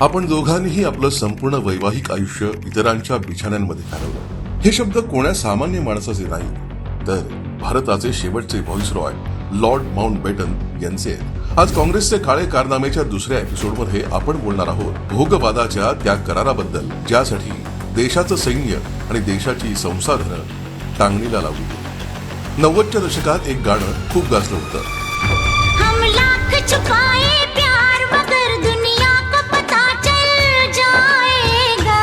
आपण दोघांनीही आपलं संपूर्ण वैवाहिक आयुष्य इतरांच्या बिछाण्यांमध्ये घालवलं. हे शब्द कोण्या सामान्य माणसाचे नाही, तर भारताचे शेवटचे व्हाईसरॉय लॉर्ड माउंटबॅटन यांचे आहेत. आज काँग्रेसचे काळे कारनामेच्या दुसऱ्या एपिसोडमध्ये आपण बोलणार आहोत भोगवादाच्या त्या कराराबद्दल, ज्यासाठी देशाचं सैन्य आणि देशाची संसाधनं टांगणीला लावली गेली. 90च्या दशकात एक गाणं खूप गाजलं होतं. हम लाख छुपाए प्यार मगर दुनिया को पता चल जाएगा.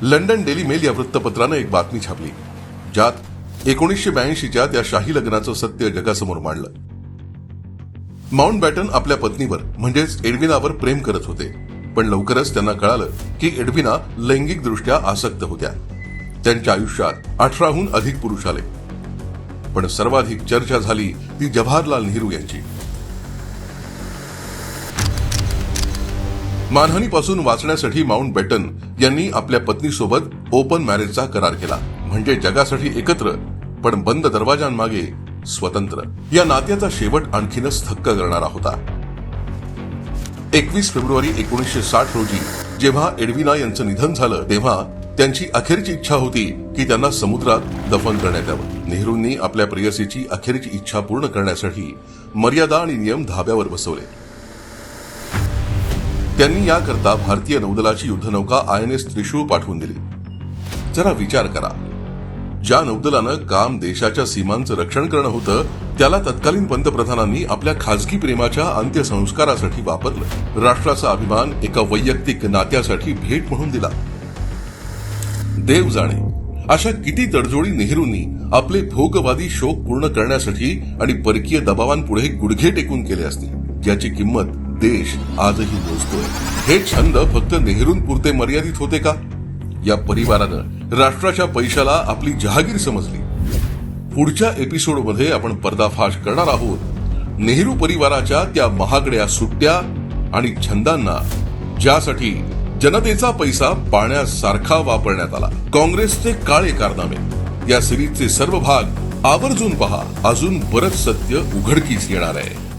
लंडन डेली मेल या वृत्तपत्रानं एक बातमी छापली, ज्यात 1982च्या त्या शाही लग्नाचं सत्य जगासमोर मांडलं. माउंटबॅटन आपल्या पत्नीवर म्हणजेच एडविनावर प्रेम करत होते, पण लवकरच त्यांना कळालं की एडविना लैंगिकदृष्ट्या आसक्त होत्या. त्यांच्या आयुष्यात 18हून अधिक पुरुष आले, पण सर्वाधिक चर्चा झाली ती जवाहरलाल नेहरू यांची. मानहानीपासून वाचण्यासाठी माउंटबॅटन यांनी आपल्या पत्नीसोबत ओपन मॅरेजचा करार केला, म्हणजे जगासाठी एकत्र पण बंद दरवाजांमागे स्वतंत्र. या नात्याचा शेवट आणखीनच थक्क करणारा होता. 21 फेब्रुवारी 1960 रोजी जेव्हा एडविना यांचं निधन झालं, तेव्हा त्यांची अखेरची इच्छा होती की त्यांना समुद्रात दफन करण्यात यावं. नेहरूंनी आपल्या प्रेयसीची अखेरची इच्छा पूर्ण करण्यासाठी मर्यादा आणि नियम धाब्यावर बसवले. त्यांनी याकरता भारतीय नौदलाची युद्धनौका INS त्रिशूळ पाठवून दिली. जरा विचार करा, ज्या नौदलानं काम देशाच्या सीमांचं रक्षण करणं होतं, त्याला तत्कालीन पंतप्रधानांनी आपल्या खासगी प्रेमाच्या अंत्यसंस्कारासाठी वापरलं. राष्ट्राचा अभिमान एका वैयक्तिक नात्यासाठी भेट म्हणून दिला. देव जाणे अशा किती तडजोडी नेहरूंनी आपले भोगवादी शोक पूर्ण करण्यासाठी आणि परकीय दबावांपुढे गुडघे टेकून केले असतील, ज्याची किंमत देश आजही मोजतोय. हे छंद फक्त नेहरूंपुरते मर्यादित होते का? या परिवारानं राष्ट्राच्या पैशाला आपली जहागीर समजली. पुढच्या एपिसोडमध्ये आपण पर्दाफाश करणार आहोत नेहरू परिवाराच्या त्या महागड्या सुट्ट्या आणि छंदांना, ज्यासाठी जनतेचा पैसा पाण्यासारखा वापरण्यात आला. काँग्रेसचे काळे कारनामे या सिरीजचे सर्व भाग आवर्जून पहा. अजून बरंच सत्य उघडकीस येणार आहे.